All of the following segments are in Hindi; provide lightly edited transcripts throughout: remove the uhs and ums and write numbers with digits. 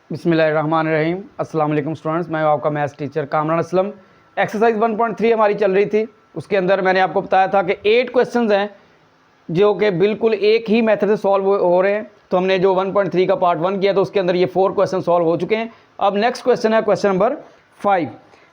बिस्मिल्लाहिर्रहमानिर्रहीम। अस्सलाम वालेकुम स्टूडेंट्स, मैं आपका maths teacher Kamran Aslam. Exercise 1.3 हमारी चल रही थी। उसके अंदर मैंने आपको बताया था कि 8 क्वेश्चंस हैं जो कि बिल्कुल एक ही मेथड से सॉल्व हो रहे हैं। तो हमने जो 1.3 का पार्ट 1 किया तो उसके अंदर ये 4 क्वेश्चन सॉल्व हो चुके हैं। अब नेक्स्ट क्वेश्चन है क्वेश्चन नंबर 5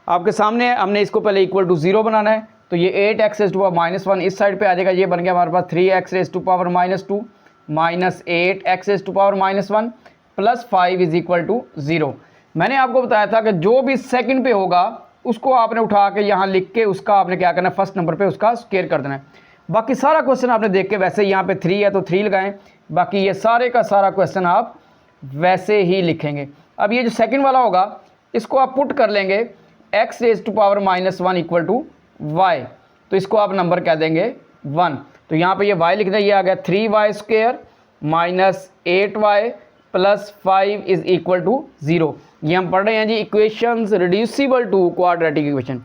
आपके सामने है। हमने इसको पहले इक्वल टू 0 बनाना है, तो ये 8x रेज़ टू पावर -1 इस साइड पे आ जाएगा। ये बन गया हमारे पास 3x raise to power -2 minus 8x raise to power -1 plus 5 is equal to 0। मैंने आपको बताया था कि जो भी सेकंड पे होगा उसको आपने उठा के यहाँ लिख के उसका आपने क्या करना है, फर्स्ट नंबर पे उसका स्क्वायर कर देना है। बाकी सारा क्वेश्चन आपने देख के वैसे यहाँ पे 3 है तो 3 लगाएं, बाकी ये सारे का सारा क्वेश्चन आप वैसे ही लिखेंगे। अब ये जो सेकंड वाला होगा इसको आप पुट कर लेंगे x raise to power -1 equal to y, तो इसको आप नंबर कह देंगे 1। तो यहाँ पे ये y लिखना, ये आ गया 3y square minus 8y plus 5 is equal to 0। ये हम पढ़ रहे हैं जी equations reducible to quadratic equation.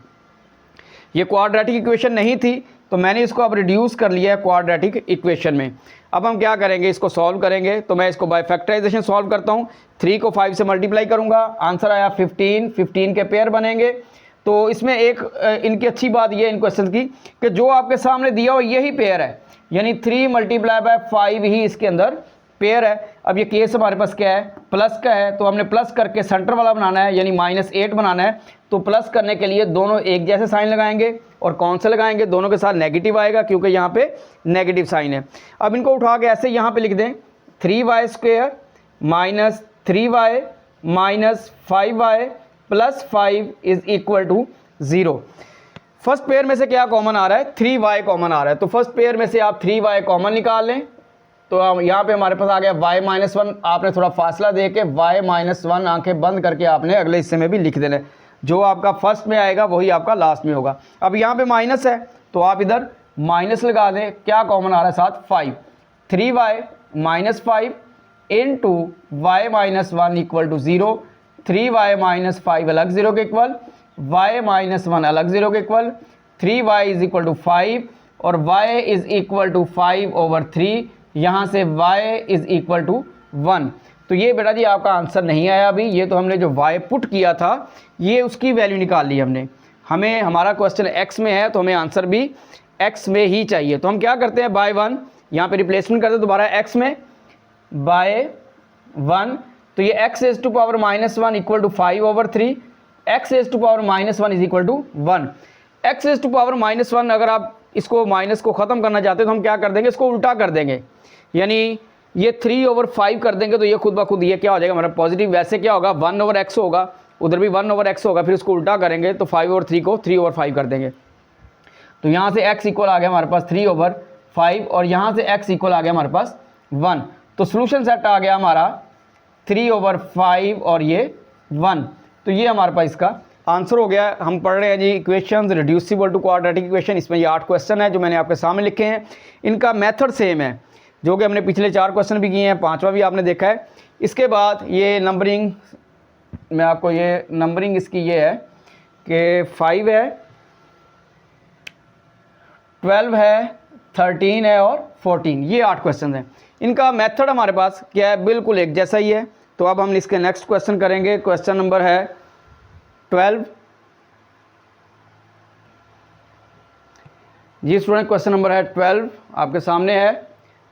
ये क्वाड्रेटिक इक्वेशन नहीं थी तो मैंने इसको अब रिड्यूस कर लिया है क्वाड्रेटिक इक्वेशन में। अब हम क्या करेंगे, इसको सॉल्व करेंगे। तो मैं इसको बाय फैक्टराइजेशन सॉल्व करता हूँ। 3 को 5 से मल्टीप्लाई करूँगा, आंसर आया 15 के पेयर बनेंगे। तो इसमें एक इनकी अच्छी बात यह इन क्वेश्चन की कि जो आपके सामने दिया हो यही पेयर है, यानी 3 मल्टीप्लाई बाय 5 ही इसके अंदर पेयर है। अब ये केस हमारे पास क्या है, प्लस का है, तो हमने प्लस करके सेंटर वाला बनाना है यानी -8 बनाना है। तो प्लस करने के लिए दोनों एक जैसे साइन लगाएंगे और कौन से लगाएंगे, दोनों के साथ नेगेटिव आएगा क्योंकि यहाँ पे नेगेटिव साइन है। अब इनको उठा के ऐसे यहाँ पे लिख दें 3y square minus 3y minus 5y plus 5 is equal to 0। First pair में से क्या कॉमन आ रहा है, 3y कॉमन आ रहा है। तो फर्स्ट पेयर में से आप 3y कॉमन निकाल लें। तो यहाँ पे हमारे पास आ गया y-1। आपने थोड़ा फासला दे के y-1 आंखें बंद करके आपने अगले हिस्से में भी लिख देना है। जो आपका फर्स्ट में आएगा वही आपका लास्ट में होगा। अब यहाँ पे माइनस है तो आप इधर माइनस लगा दें। क्या कॉमन आ रहा है साथ, 5। 3y minus 5 into y-1 equal to 0। 3y minus 5 अलग 0 के इक्वल, y-1 अलग 0 के equal. 3y is equal to 5 और y इज इक्वल टू 5/3। यहाँ से y इज इक्वल टू 1। तो ये बेटा जी आपका आंसर नहीं आया अभी। ये तो हमने जो y पुट किया था ये उसकी वैल्यू निकाल ली हमने। हमें हमारा क्वेश्चन x में है तो हमें आंसर भी x में ही चाहिए। तो हम क्या करते हैं, बाय 1 यहाँ पे रिप्लेसमेंट करते हैं दोबारा x में बाय 1। तो ये x raise to power -1 equal to 5/3, x raise to power -1 is equal to 1। x raise to power -1 अगर आप इसको माइनस को ख़त्म करना चाहते हैं तो हम क्या कर देंगे, इसको उल्टा कर देंगे, यानी ये 3/5 कर देंगे। तो ये खुद ब खुद ये क्या हो जाएगा हमारा पॉजिटिव। वैसे क्या होगा 1/x होगा, उधर भी 1/x होगा, फिर उसको उल्टा करेंगे तो 5/3 को 3/5 कर देंगे। तो यहाँ से x इक्वल आ गया हमारे पास 3/5 और यहाँ से x इक्वल आ गया हमारे पास 1। तो सोल्यूशन सेट आ गया हमारा 3/5 और ये 1। तो ये हमारे पास इसका आंसर हो गया। हम पढ़ रहे हैं जी equations reducible to quadratic equation. इसमें ये 8 क्वेश्चन है जो मैंने आपके सामने लिखे हैं। इनका मेथड सेम है जो कि हमने पिछले 4 क्वेश्चन भी किए हैं, 5वां भी आपने देखा है। इसके बाद ये नंबरिंग, मैं आपको ये नंबरिंग इसकी ये है कि 5 है, 12 है, 13 है और 14, ये 8 क्वेश्चन हैं। इनका मेथड हमारे पास क्या है, बिल्कुल एक जैसा ही है। तो अब हम इसके नेक्स्ट क्वेश्चन करेंगे। क्वेश्चन नंबर है 12 जी स्टूडेंट, क्वेश्चन नंबर है 12 आपके सामने है।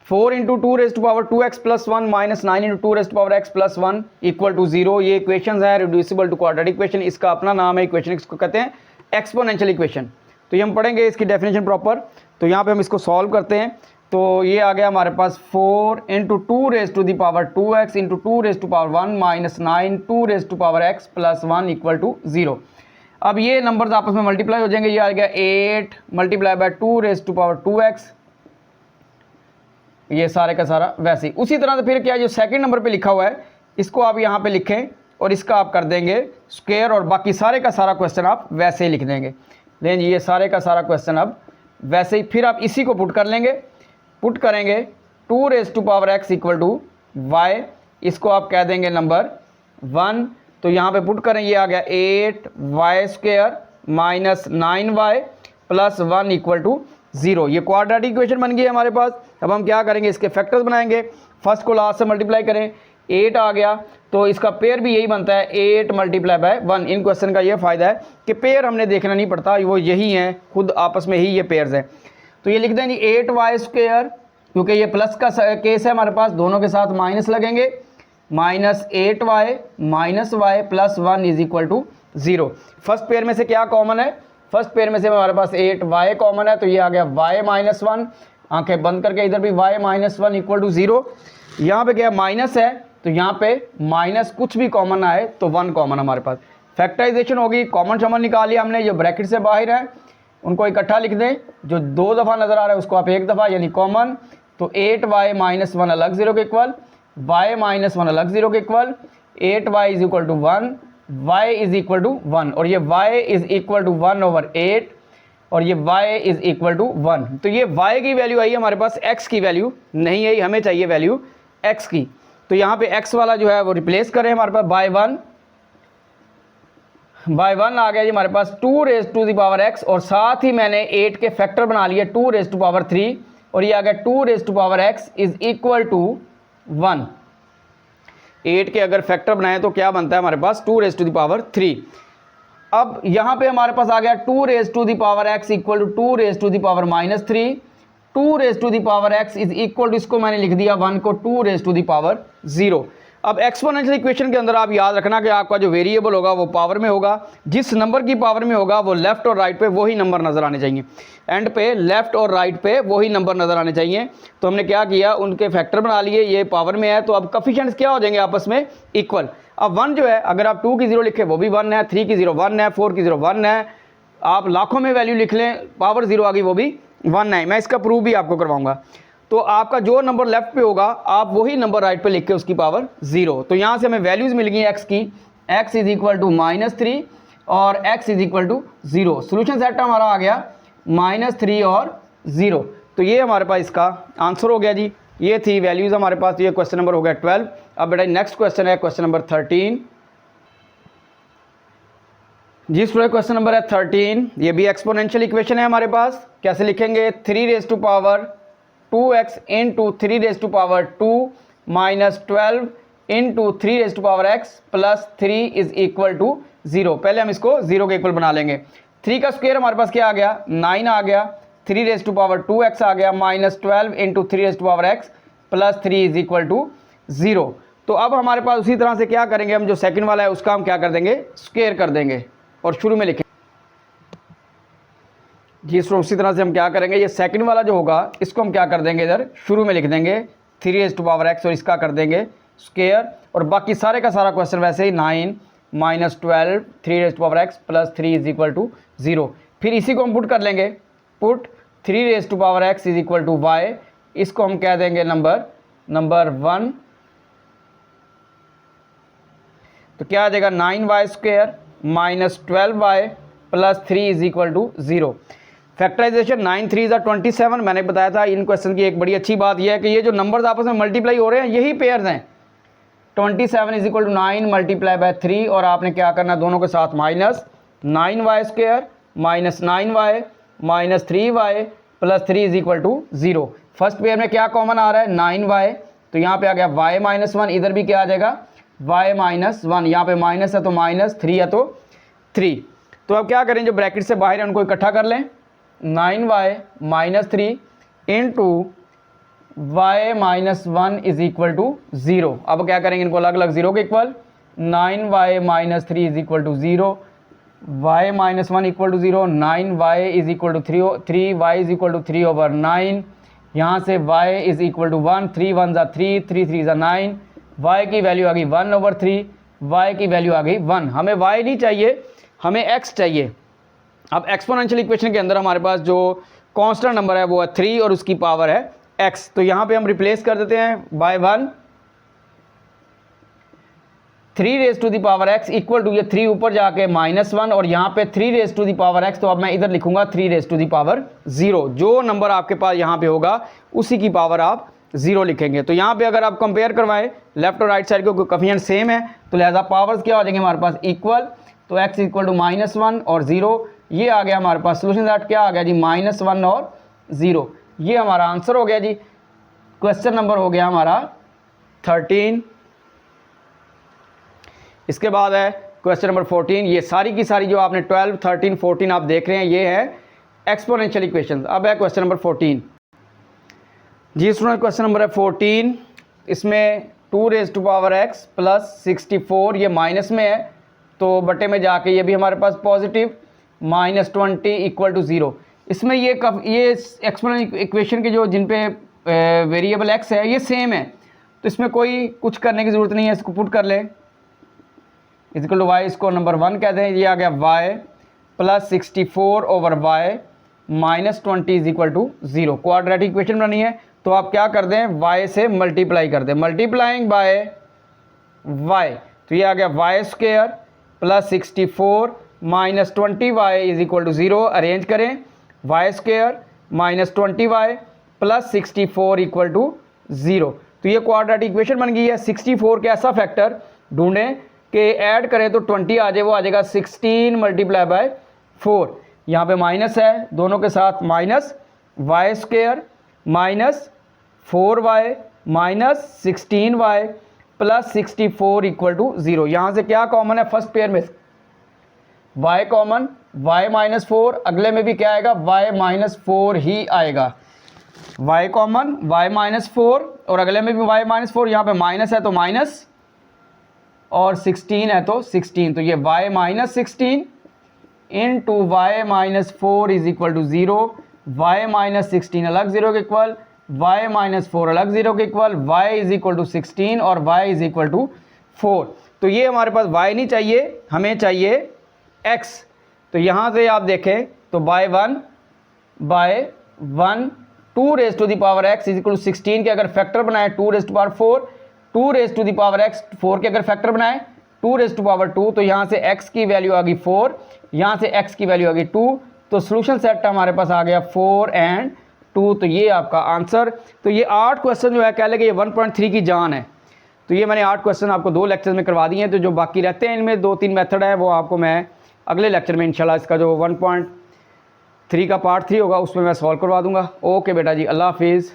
4 into 2 raise to power 2x plus 1 minus 9 into 2 raise to power x plus 1 equal to 0। ये इक्वेशंस है रिड्यूसिबल टू क्वाड्रेटिक इक्वेशन। इसका अपना नाम है इक्वेशन, इसको कहते हैं एक्सपोनेंशियल इक्वेशन। तो ये हम पढ़ेंगे इसकी डेफिनेशन प्रॉपर। तो यहाँ पे हम इसको सॉल्व करते हैं। तो ये आ गया हमारे पास 4 into 2 raise to the power 2x into 2 raise to power 1 minus 9 2 raise to power x plus 1 equal to 0। अब ये नंबर्स आपस में मल्टीप्लाई हो जाएंगे। ये आ गया 8 multiply by 2 raise to power 2x, ये सारे का सारा वैसे ही। उसी तरह से फिर क्या जो सेकंड नंबर पे लिखा हुआ है इसको आप यहाँ पे लिखें और इसका आप कर देंगे स्क्वायर और बाकी सारे का सारा क्वेश्चन आप वैसे ही लिख देंगे। लेकिन ये सारे का सारा क्वेश्चन अब वैसे ही, फिर आप इसी को पुट कर लेंगे, पुट करेंगे 2 raise to power x equal to y, इसको आप कह देंगे नंबर 1 तो यहाँ पे पुट करें, ये आ गया 8y² minus 9y plus 1 equal to 0। ये क्वाड्रेटिक इक्वेशन बन गई है हमारे पास। अब हम क्या करेंगे, इसके फैक्टर्स बनाएंगे। फर्स्ट को लास्ट से मल्टीप्लाई करें, 8 आ गया, तो इसका पेयर भी यही बनता है 8 मल्टीप्लाई बाय 1। इन क्वेश्चन का ये फ़ायदा है कि पेयर हमने देखना नहीं पड़ता, वो यही हैं, खुद आपस में ही ये पेयर्स हैं। तो ये लिख दें जी 8y², क्योंकि ये प्लस का केस है हमारे पास, दोनों के साथ माइनस लगेंगे, minus 8y minus y plus 1 is equal to 0। First pair में से क्या कॉमन है, फर्स्ट पेयर में से हमारे पास 8y कॉमन है, तो ये आ गया y माइनस 1, आंखें बंद करके इधर भी y माइनस 1 इक्वल टू 0। यहाँ पे क्या माइनस है, तो यहाँ पे माइनस कुछ भी कॉमन आए तो 1 कॉमन हमारे पास। फैक्टराइजेशन होगी, कॉमन शॉमन निकाल लिया हमने, जो ब्रैकेट से बाहर है उनको इकट्ठा लिख दें, जो 2 दफ़ा नज़र आ रहा है उसको आप 1 दफ़ा, यानी कॉमन। तो 8y माइनस 1 अलग 0 के इक्वल, y माइनस 1 अलग 0 के equal, 8y is equal to 1, y is equal to 1, और ये y इज इक्वल टू 1/8, और ये y इज इक्वल टू 1। तो ये y की वैल्यू आई है हमारे पास, x की वैल्यू नहीं आई, हमें चाहिए वैल्यू x की। तो यहाँ पे x वाला जो है वो रिप्लेस करें हमारे पास बाय 1 आ गया जी हमारे पास 2⁻x, और साथ ही मैंने 8 के फैक्टर बना लिए 2⁻3, और ये आ गया 2⁻x इज इक्वल टू 1। 8 के अगर फैक्टर बनाएं तो क्या बनता है हमारे पास 2⁻3। अब यहाँ पे हमारे पास आ गया 2⁻x equal to 2⁻−3, 2⁻x is equal to, इसको मैंने लिख दिया 1 को 2⁻0। अब एक्सपोनेंशियल इक्वेशन के अंदर आप याद रखना कि आपका जो वेरिएबल होगा वो पावर में होगा, जिस नंबर की पावर में होगा वो लेफ्ट और राइट पे वही नंबर नज़र आने चाहिए, एंड पे लेफ्ट और राइट पे वही नंबर नज़र आने चाहिए। तो हमने क्या किया, उनके फैक्टर बना लिए, ये पावर में है, तो अब कोफिशिएंट्स क्या हो जाएंगे आपस में इक्वल। अब 1 जो है, अगर आप 2 की 0 लिखे वो भी 1 है, 3 की 0 1 है, 4 की 0 1 है, आप लाखों में वैल्यू लिख लें, पावर 0 आ गई वो भी 1 है। मैं इसका प्रूफ भी आपको करवाऊंगा। तो आपका जो नंबर लेफ्ट पे होगा आप वही नंबर राइट पे लिख के उसकी पावर 0। तो यहाँ से हमें वैल्यूज़ मिल गई x की, x इज इक्वल टू -3 और x is equal to 0। Solution set हमारा आ गया -3 और 0। तो ये हमारे पास इसका आंसर हो गया जी। ये थी वैल्यूज़ हमारे पास। ये क्वेश्चन नंबर हो गया 12। अब बेटा नेक्स्ट क्वेश्चन है क्वेश्चन नंबर 13। जिस पर क्वेश्चन नंबर है 13, ये भी एक्सपोनेंशियल इक्वेशन है हमारे पास। कैसे लिखेंगे, 3⁻2x into 3⁻2 minus 12 into 3⁻x plus 3 is equal to 0। पहले हम इसको 0 के इक्वल बना लेंगे। 3 का स्क्वायर हमारे पास क्या आ गया, 9 आ गया, 3⁻2x आ गया, minus 12 into 3⁻x plus 3 is equal to 0। तो अब हमारे पास उसी तरह से क्या करेंगे, हम जो सेकंड वाला है उसका हम क्या कर देंगे, स्क्वायर कर देंगे और शुरू में लिखेंगे जी। उसी तरह से हम क्या करेंगे, ये सेकंड वाला जो होगा इसको हम क्या कर देंगे, इधर शुरू में लिख देंगे 3⁻x और इसका कर देंगे स्क्वायर, और बाकी सारे का सारा क्वेश्चन वैसे ही 9 minus 12 3⁻x plus 3 is equal to 0। फिर इसी को हम पुट कर लेंगे, put 3⁻x is equal to y, इसको हम कह देंगे नंबर 1। तो क्या आ जाएगा, 9y² minus 12y plus 3 is equal to 0। Factorisation 9 3 27। मैंने बताया था इन क्वेश्चन की एक बड़ी अच्छी बात यह है कि ये जो नंबर्स आपस में मल्टीप्लाई हो रहे हैं यही पेयर्स हैं। 27 is equal to 9 multiply by 3, और आपने क्या करना, दोनों के साथ minus 9y² minus 9y minus 3y plus 3 is equal to 0। First pair में क्या कॉमन आ रहा है, 9y, तो यहाँ पे आ गया y माइनस 1, इधर भी क्या आ जाएगा y माइनस 1, यहाँ पे माइनस है तो माइनस, 3 है तो 3। तो अब क्या करें, जो ब्रैकेट से बाहर है उनको इकट्ठा कर लें, 9y minus 3 into y minus 1 is equal to 0। अब क्या करेंगे, इनको अलग अलग 0 के equal, 9y minus 3 is equal to 0, y minus 1 equal to 0, 9y is equal to 3y is equal to 3/9, यहाँ से y इज इक्वल टू 1, 3 1 ज़ा 3, 3 3 ज़ा 9, y की वैल्यू आ गई 1/3, y की वैल्यू आ गई 1। हमें y नहीं चाहिए, हमें x चाहिए। अब एक्सपोनेंशियल इक्वेशन के अंदर हमारे पास जो कांस्टेंट नंबर है वो है 3 और उसकी पावर है x। तो यहाँ पे हम रिप्लेस कर देते हैं बाय 1, 3⁻x इक्वल टू, ये 3 ऊपर जाके -1, और यहाँ पे 3⁻x, तो अब मैं इधर लिखूंगा 3⁻0। जो नंबर आपके पास यहाँ पे होगा उसी की पावर आप 0 लिखेंगे। तो यहाँ पे अगर आप कंपेयर करवाएं लेफ्ट और राइट साइड के कोएफिशिएंट सेम है तो लिहाजा पावर्स क्या हो जाएंगे हमारे पास इक्वल। तो x इक्वल टू -1 और 0, ये आ गया हमारे पास सोल्यूशन दैट क्या आ गया जी -1 और 0। ये हमारा आंसर हो गया जी। क्वेश्चन नंबर हो गया हमारा 13। इसके बाद है क्वेश्चन नंबर 14। ये सारी की सारी जो आपने 12, 13, 14 आप देख रहे हैं ये है एक्सपोनेंशियल इक्वेशन। अब है क्वेश्चन नंबर 14 जी स्टूडेंट। क्वेश्चन नंबर है 14। इसमें 2⁻x प्लस 64 ये माइनस में है तो बटे में जाके ये भी हमारे पास पॉजिटिव -20 इक्वल टू 0। इसमें ये एक्सपोनेंशियल इक्वेशन के जो जिन पे वेरिएबल x है ये सेम है तो इसमें कोई कुछ करने की ज़रूरत नहीं है। इसको पुट कर ले इक्वल टू y, इसको नंबर 1 कहते हैं। ये आ गया y plus 64 over y -20 is equal to 0। Quadratic equation बनानी है तो आप क्या कर दें y से मल्टीप्लाई कर दें, मल्टीप्लाइंग बाय y। तो ये आ गया y square plus 64 -20y is equal to 0। Arrange करें y square -20y plus 64 equal to 0। तो ये क्वाड्रेटिक इक्वेशन बन गई है। 64 के ऐसा फैक्टर ढूंढें कि ऐड करें तो 20 आ जाए, वो आ जाएगा 16 मल्टीप्लाई बाय 4। यहाँ पे माइनस है, दोनों के साथ minus y square -4y -16y plus 64 equal to 0। यहाँ से क्या कॉमन है फर्स्ट पेयर में y कॉमन, y -4, अगले में भी क्या आएगा y -4 ही आएगा। y कॉमन y -4 और अगले में भी y -4, यहाँ पे माइनस है तो माइनस और 16 है तो 16। तो ये y -16 into y -4 is equal to 0। y -16 अलग 0 के इक्वल, y -4 अलग 0 के equal, y is equal to 16 और y इज इक्वल टू 4। तो ये हमारे पास y नहीं चाहिए, हमें चाहिए x। तो यहाँ से आप देखें तो by1 2⁻x is equal to 16 के अगर फैक्टर बनाए 2⁴, 2⁻x 4 के अगर फैक्टर बनाए 2⁻2, तो यहाँ से x की वैल्यू आ गई 4, यहाँ से x की वैल्यू आ गई 2। तो सोल्यूशन सेट हमारे पास आ गया 4 and 2। तो ये आपका आंसर। तो ये 8 क्वेश्चन जो है कह लेंगे ये 1.3 की जान है। तो ये मैंने 8 क्वेश्चन आपको 2 लेक्चर में करवा दिए हैं। तो जो बाकी रहते हैं इनमें 2-3 मेथड है वो आपको मैं अगले लेक्चर में इंशाल्लाह इसका जो 1.3 का पार्ट 3 होगा उसमें मैं सॉल्व करवा दूंगा। ओके बेटा जी, अल्लाह हाफिज़।